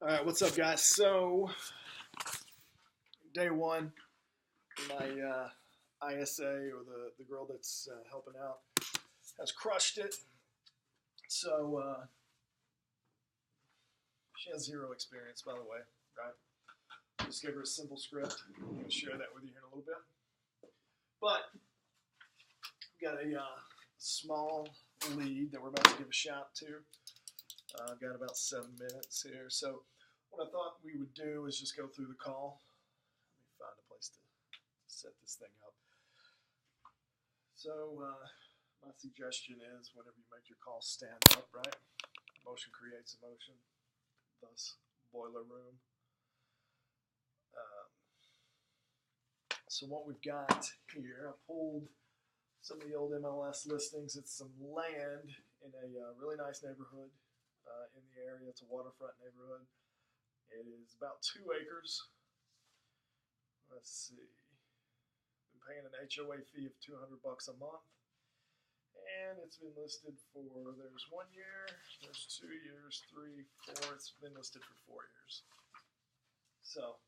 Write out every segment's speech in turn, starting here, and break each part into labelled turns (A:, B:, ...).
A: All right, what's up, guys? So, day one, my ISA or the girl that's helping out has crushed it. So, she has zero experience, by the way, right? Just gave her a simple script. I'm going to share that with you here in a little bit. But we've got a small lead that we're about to give a shout to. I've got about 7 minutes here. So, what I thought we would do is just go through the call. Let me find a place to set this thing up. So, my suggestion is whenever you make your call, stand up, right? Motion creates emotion, thus boiler room. So what we've got here, I pulled some of the old MLS listings. It's some land in a really nice neighborhood in the area. It's a waterfront neighborhood. It is about 2 acres. Let's see. Been paying an HOA fee of $200 a month. And it's been listed for, there's 1 year, there's 2 years, 3, 4, it's been listed for 4 years. So,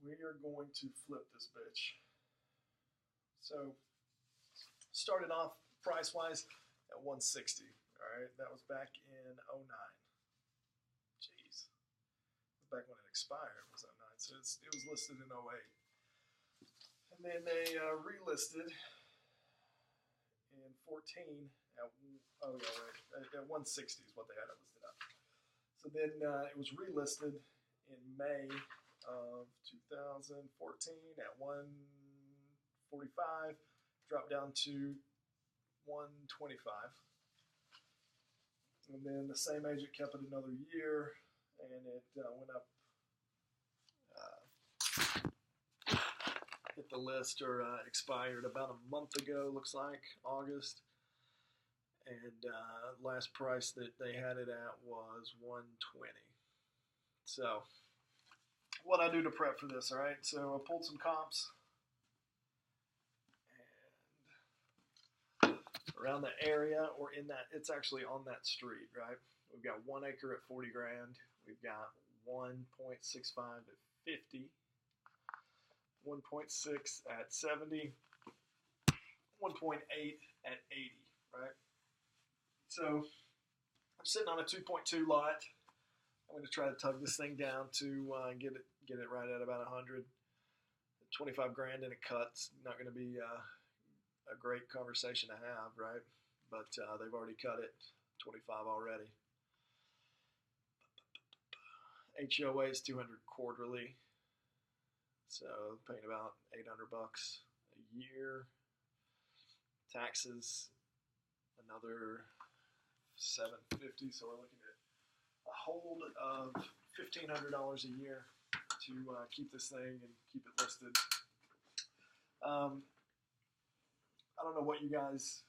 A: we are going to flip this bitch. So, started off price-wise at $160, alright? That was back in 09. Jeez. Back when it expired was 09, so it was listed in 08. And then they relisted in 14 at, at 160 is what they had it listed up. So then it was relisted in May of 2014 at 145, dropped down to 125. And then the same agent kept it another year, and it went up, hit the list or expired about a month ago, looks like, August. And last price that they had it at was 120. So, what I do to prep for this, all right? So I pulled some comps, and around the area or in that, it's actually on that street, right? We've got 1 acre at 40 grand. We've got 1.65 at 50, 1.6 at 70, 1.8 at 80, right? So I'm sitting on a 2.2 lot. I'm going to try to tug this thing down to get it right at about 100. 25 grand in a cut's not going to be a great conversation to have, right? But they've already cut it 25 already. HOA is 200 quarterly, so paying about $800 a year. Taxes another $750, so we're looking at a hold of $1,500 a year to keep this thing and keep it listed. I don't know what you guys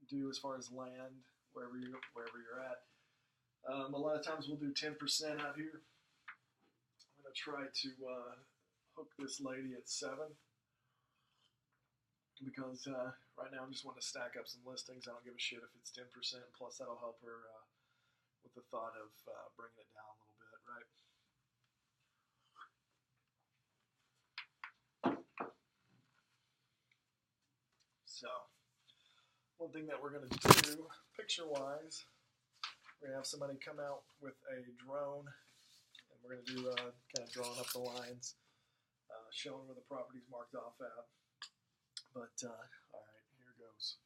A: do as far as land, wherever you're at. A lot of times we'll do 10% out here. I'm going to try to hook this lady at 7 because right now I'm just wanting to stack up some listings. I don't give a shit if it's 10%, plus that'll help her with the thought of bringing it down a little bit, right? So, one thing that we're going to do, picture-wise, we're going to have somebody come out with a drone, and we're going to do kind of drawing up the lines, showing where the property's marked off at. But, all right, here goes.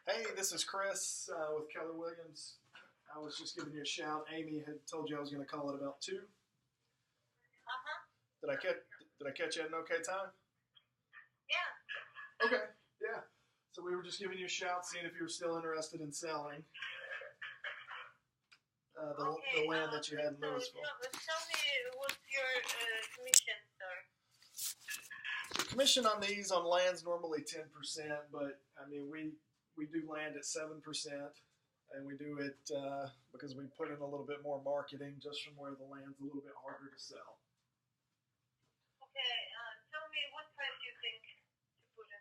A: Hey, this is Chris with Keller Williams. I was just giving you a shout. Amy had told you I was going to call at about 2. Did I catch you at an okay time?
B: Yeah.
A: Okay, yeah. So we were just giving you a shout, seeing if you were still interested in selling. the land that you had in
B: So
A: Louisville.
B: tell me what's your commission, sir?
A: The commission on these on land's normally 10%, but I mean we do land at 7%, and we do it because we put in a little bit more marketing just from where the land's a little bit harder to sell.
B: Okay, tell me what price you think to put in.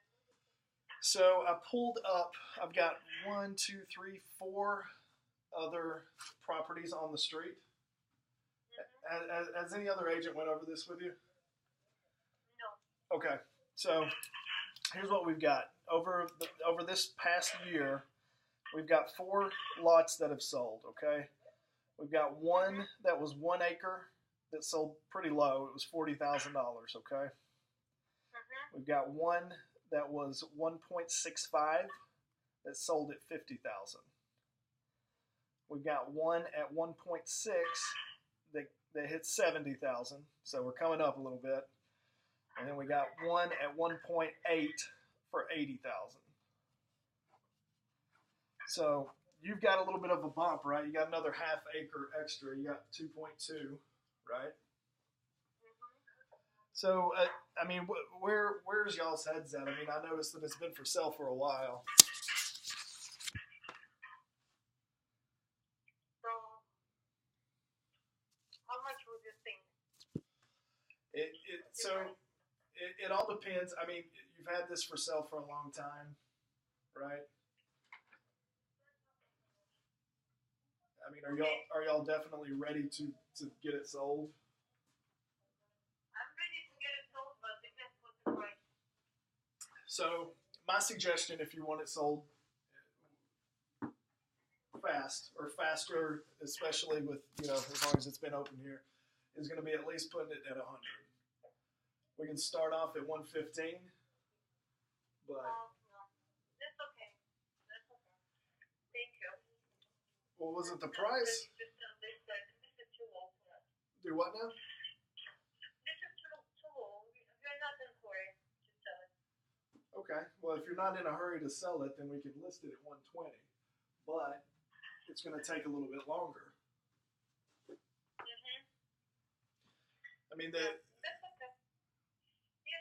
A: So I pulled up. I've got 1, 2, 3, 4 other properties on the street. Has any other agent went over this with you?
B: No.
A: Okay, so here's what we've got over this past year. We've got 4 lots that have sold. Okay, we've got one that was 1 acre that sold pretty low. It was $40,000. Okay, we've got one that was 1.65 that sold at $50,000. We've got one at 1.6 that hit $70,000, so we're coming up a little bit. And then we got one at 1.8 for $80,000. So you've got a little bit of a bump, right? You got another half acre extra. You got 2.2, right? So I mean, where's y'all's heads at? I mean, I noticed that it's been for sale for a while. It all depends. I mean, you've had this for sale for a long time, right? I mean, are y'all definitely ready to get it sold?
B: I'm ready to get it sold, but depends what's the price.
A: So my suggestion, if you want it sold fast or faster, especially with as long as it's been open here, is going to be at least putting it at 100. We can start off at 115, but
B: no, that's okay. That's okay. Thank you.
A: What was it? The price?
B: This is too low for us.
A: Do what now?
B: This is too low. We're not in a hurry to sell it.
A: Okay. Well, if you're not in a hurry to sell it, then we can list it at 120, but it's going to take a little bit longer. I mean,
B: that's okay.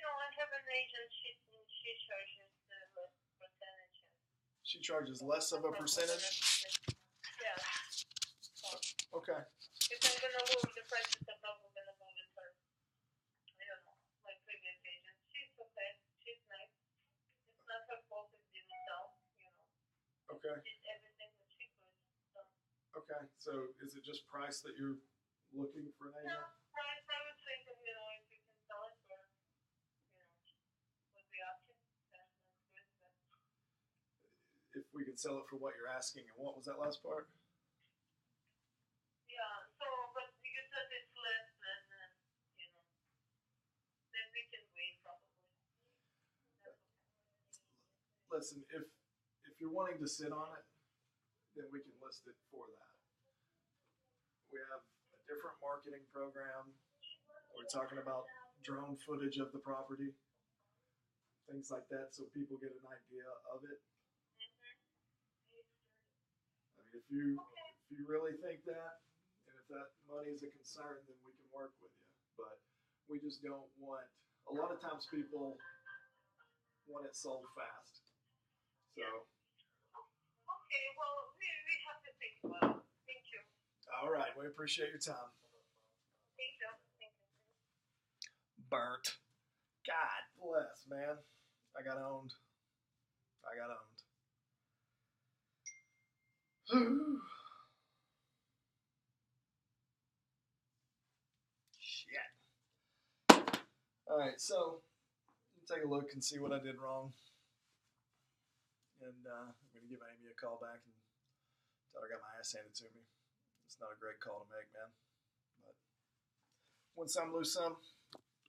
B: I have an agent. She charges less percentage.
A: She charges less of a percentage?
B: Yeah.
A: Okay.
B: If I'm going to move the prices up, I'm going to move it for, I don't know, my previous agent. She's okay. She's nice. It's not her fault it didn't sell,
A: Okay.
B: She did everything that she could. So.
A: Okay. So is it just price that you're looking for an agent?
B: No, price. I was thinking, if you can sell it for, with the option, that's good.
A: If we could sell it for what you're asking, and what was that last part?
B: Yeah, but you said it's less than, then we can wait probably.
A: Listen, if you're wanting to sit on it, then we can list it for that. We have a different marketing program. We're talking about drone footage of the property, things like that, so people get an idea of it. I mean, if you really think that, and if that money is a concern, then we can work with you. But we just don't want. A lot of times, people want it sold fast. So.
B: Okay, well, we have to think about it. Thank you.
A: All right, we appreciate your time.
B: Thank you.
A: Burnt. God bless, man. I got owned. Shit. All right, so take a look and see what I did wrong. And I'm going to give Amy a call back and tell her I got my ass handed to me. It's not a great call to make, man. But win some, lose some.